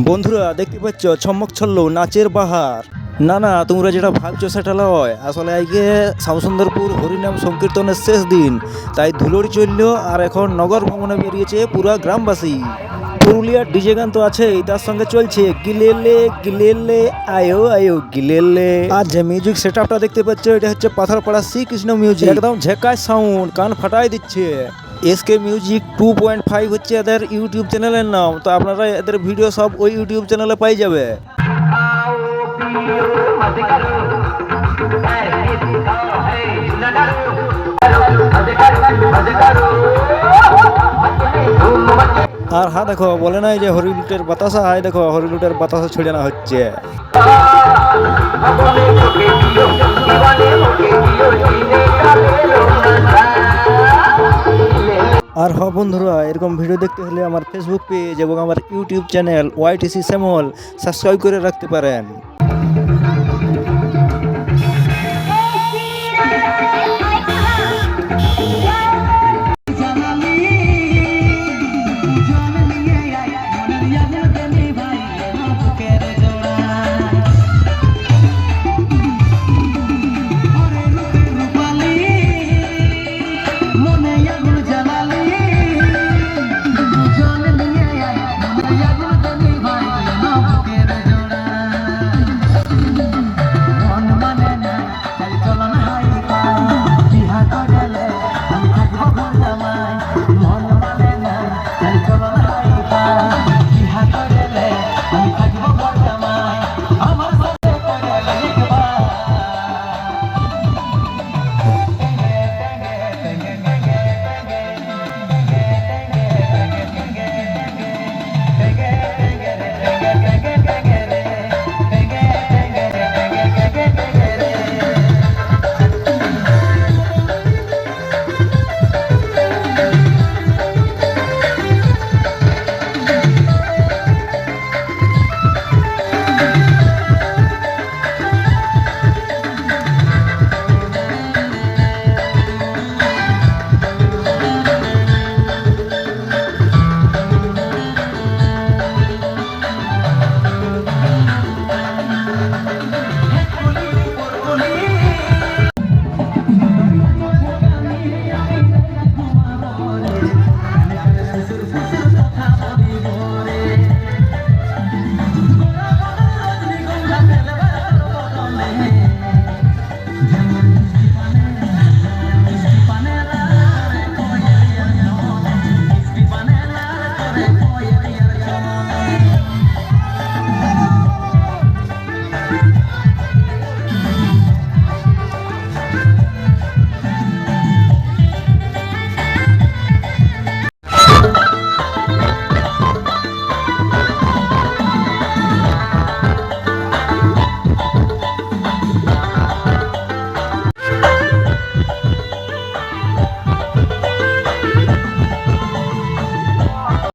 বন্ধুরা দেখতে পাচ্ছ ছম্মক ছল্লো নাচের বাহার। না না, তোমরা যেটা ভাবছো সেটা নয়, আসলে আজকে শ্যামসুন্দরপুর হরিনাম সংকীর্তনের শেষ দিন, তাই ধুলোড়ি চলল আর এখন নগর ভ্রমণে বেরিয়েছে পুরা গ্রামবাসী। পুরুলিয়ার ডিজে গান তো আছেই, তার সঙ্গে চলছে গিলেলে গিলেলে আয়ো আয়ো গিলেলে। আর যে মিউজিক সেটআপটা দেখতে পাচ্ছ, এটা হচ্ছে পাথরপাড়া শ্রীকৃষ্ণ মিউজিক, একদম ঝেকায় সাউন্ড, কান ফাটাই দিচ্ছে। এসকে মিউজিক 2.5 হচ্ছে এদের ইউটিউব চ্যানেলের নাম, তো আপনারা এদের ভিডিও সব ওই ইউটিউব চ্যানেলে পাই যাবে। আর হ্যাঁ দেখো, বলে নাই যে হরিলুটের বাতাসা, হয় দেখো হরিলুটের বাতাসা ছড়িয়ে না হচ্ছে। আর হ বন্ধুরা, এরকম ভিডিও দেখতে হলে আমার ফেসবুক পেজ এবং আমার ইউটিউব চ্যানেল ওয়াইটিসি শ্যামল সাবস্ক্রাইব করে রাখতে পারেন।